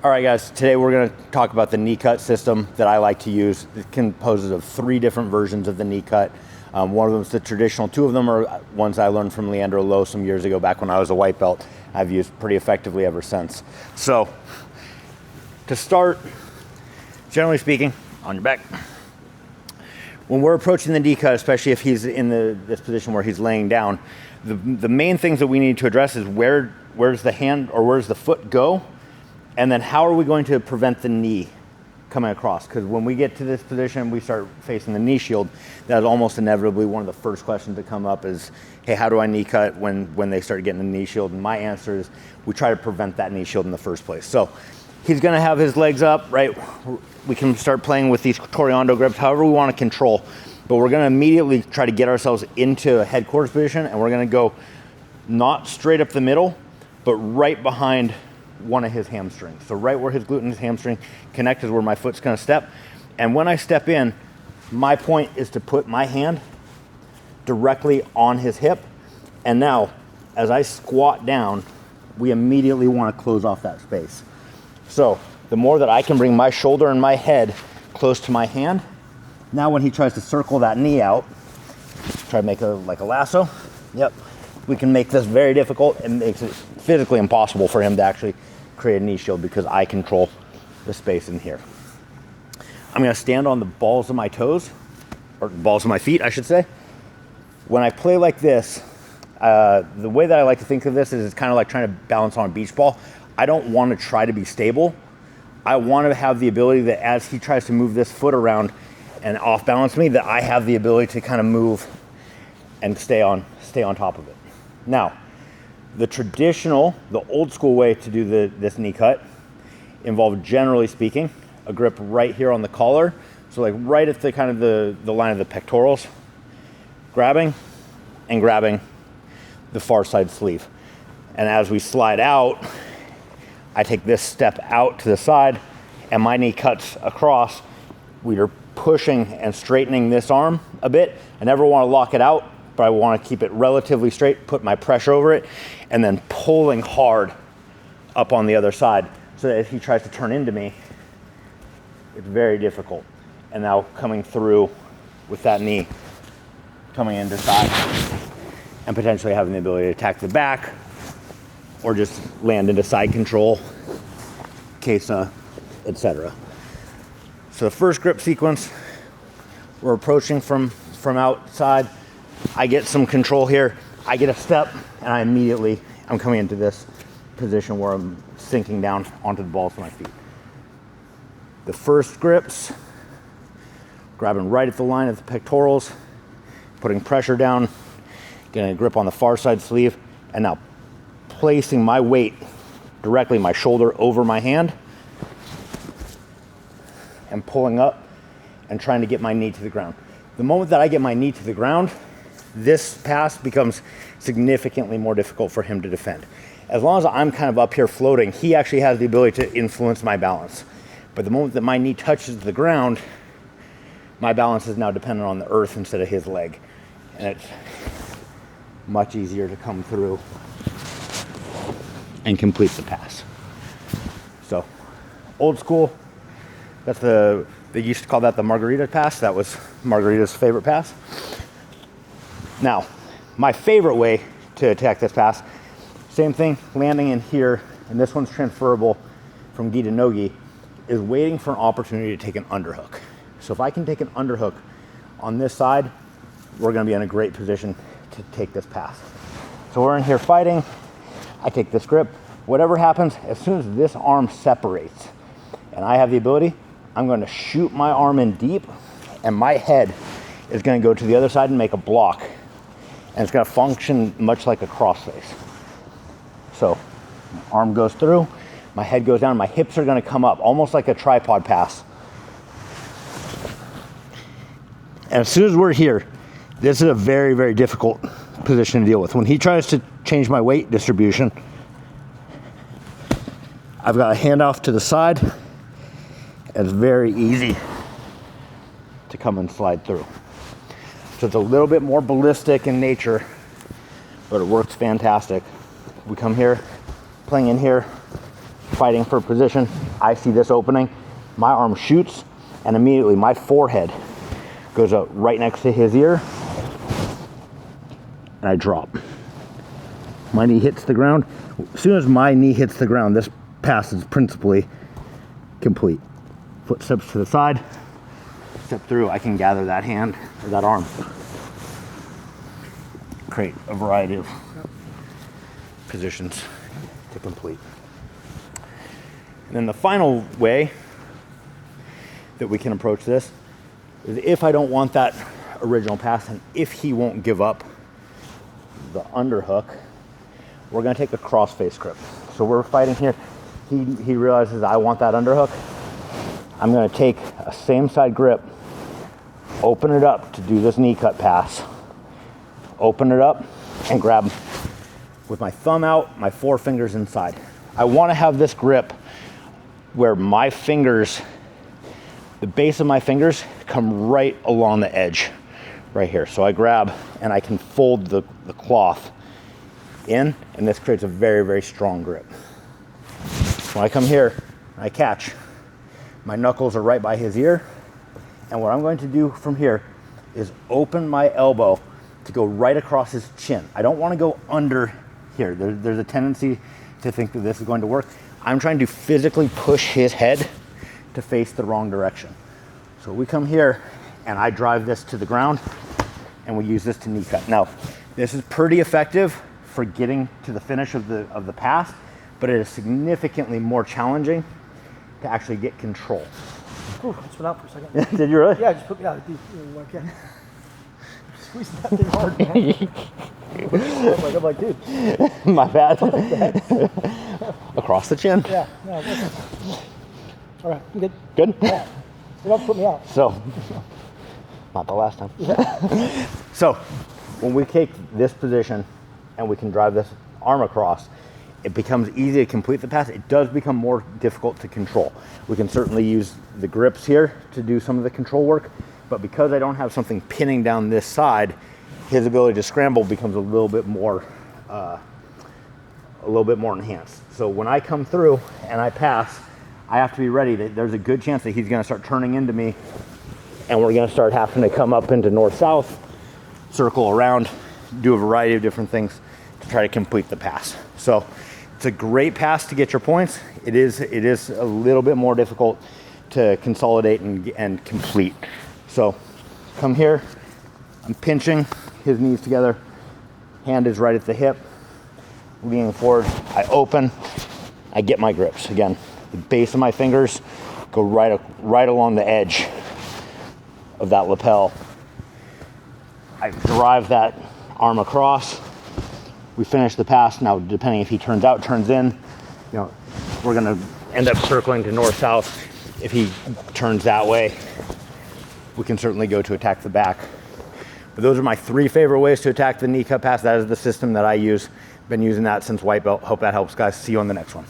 All right, guys, today we're going to talk about the knee cut system that I like to use. It composes of 3 different versions of the knee cut. One of them is the traditional. 2 of them are ones I learned from Leandro Lowe some years ago, back when I was a white belt. I've used pretty effectively ever since. So, to start, generally speaking, on your back. When we're approaching the knee cut, especially if he's in this position where he's laying down, the main things that we need to address is where's the hand or where's the foot go? And then how are we going to prevent the knee coming across? Because when we get to this position, we start facing the knee shield. That is almost inevitably one of the first questions that come up is, hey, how do I knee cut when they start getting the knee shield? And my answer is we try to prevent that knee shield in the first place. So he's gonna have his legs up, right? We can start playing with these Toriando grips, however we wanna control, but we're gonna immediately try to get ourselves into a headquarters position, and we're gonna go not straight up the middle, but right behind one of his hamstrings. So right where his glute and his hamstring connect is where my foot's gonna step. And when I step in, my point is to put my hand directly on his hip. And now, as I squat down, we immediately wanna close off that space. So the more that I can bring my shoulder and my head close to my hand, now when he tries to circle that knee out, try to make like a lasso, yep. We can make this very difficult and makes it physically impossible for him to actually create a knee shield because I control the space in here. I'm gonna stand on the balls of my toes, or balls of my feet, I should say. When I play like this, the way that I like to think of this is it's kind of like trying to balance on a beach ball. I don't want to try to be stable. I want to have the ability that as he tries to move this foot around and off balance me, that I have the ability to kind of move and stay on top of it. Now, the traditional, the old school way to do this knee cut involved, generally speaking, a grip right here on the collar. So like right at the kind of the line of the pectorals, grabbing and grabbing the far side sleeve. And as we slide out, I take this step out to the side and my knee cuts across. We are pushing and straightening this arm a bit. I never want to lock it out, but I want to keep it relatively straight, put my pressure over it, and then pulling hard up on the other side so that if he tries to turn into me, it's very difficult. And now coming through with that knee coming into side and potentially having the ability to attack the back or just land into side control, Kesa, etc. So the first grip sequence, we're approaching from outside. I get some control here. I get a step, and I'm coming into this position where I'm sinking down onto the balls of my feet. The first grips, grabbing right at the line of the pectorals, putting pressure down, getting a grip on the far side sleeve, and now placing my weight directly, my shoulder over my hand, and pulling up and trying to get my knee to the ground. The moment that I get my knee to the ground, this pass becomes significantly more difficult for him to defend. As long as I'm kind of up here floating, he actually has the ability to influence my balance. But the moment that my knee touches the ground, my balance is now dependent on the earth instead of his leg. And it's much easier to come through and complete the pass. So, old school, they used to call that the Margarita pass. That was Margarita's favorite pass. Now, my favorite way to attack this pass, same thing, landing in here, and this one's transferable from gi to no gi, is waiting for an opportunity to take an underhook. So if I can take an underhook on this side, we're gonna be in a great position to take this pass. So we're in here fighting, I take this grip. Whatever happens, as soon as this arm separates and I have the ability, I'm going to shoot my arm in deep and my head is going to go to the other side and make a block. And it's going to function much like a crossface. So arm goes through, my head goes down, my hips are going to come up, almost like a tripod pass. And as soon as we're here, this is a very, very difficult position to deal with. When he tries to change my weight distribution, I've got a handoff to the side. It's very easy to come and slide through. So it's a little bit more ballistic in nature, but it works fantastic. We come here, playing in here, fighting for position. I see this opening, my arm shoots, and immediately my forehead goes up right next to his ear, and I drop. My knee hits the ground. As soon as my knee hits the ground, this pass is principally complete. Foot steps to the side, step through, I can gather that hand or that arm. Create a variety of positions to complete. And then the final way that we can approach this is if I don't want that original pass and if he won't give up the underhook, we're going to take a cross-face grip. So we're fighting here. He realizes I want that underhook. I'm going to take a same side grip, open it up to do this knee cut pass. Open it up and grab with my thumb out, my four fingers inside. I want to have this grip where my fingers, the base of my fingers come right along the edge right here. So I grab and I can fold the cloth in, and this creates a very, very strong grip. When I come here, I catch. My knuckles are right by his ear, and what I'm going to do from here is open my elbow to go right across his chin. I don't want to go under here. There's a tendency to think that this is going to work. I'm trying to physically push his head to face the wrong direction. So we come here and I drive this to the ground and we use this to knee cut. Now, this is pretty effective for getting to the finish of the pass, but it is significantly more challenging to actually get control. Ooh, I just went out for a second. Did you really? Yeah, just put me out. Okay. Squeezing that thing hard, man. I'm like, dude. My bad. Across the chin. Yeah, no, all right, I'm good. Good? Yeah. You don't put me out. So, not the last time. Yeah. So, when we take this position and we can drive this arm across, it becomes easy to complete the pass. It does become more difficult to control. We can certainly use the grips here to do some of the control work, but because I don't have something pinning down this side, his ability to scramble becomes a little bit more enhanced. So when I come through and I pass, I have to be ready. There's a good chance that he's going to start turning into me, and we're going to start having to come up into north-south, circle around, do a variety of different things to try to complete the pass. So it's a great pass to get your points. It is a little bit more difficult to consolidate and complete. So come here, I'm pinching his knees together, hand is right at the hip, leaning forward, I open, I get my grips. Again, the base of my fingers go right along the edge of that lapel. I drive that arm across. We finish the pass. Now, depending if he turns out, turns in, we're gonna end up circling to north-south. If he turns that way, we can certainly go to attack the back. But those are my three favorite ways to attack the knee cut pass. That is the system that I use. Been using that since white belt. Hope that helps, guys. See you on the next one.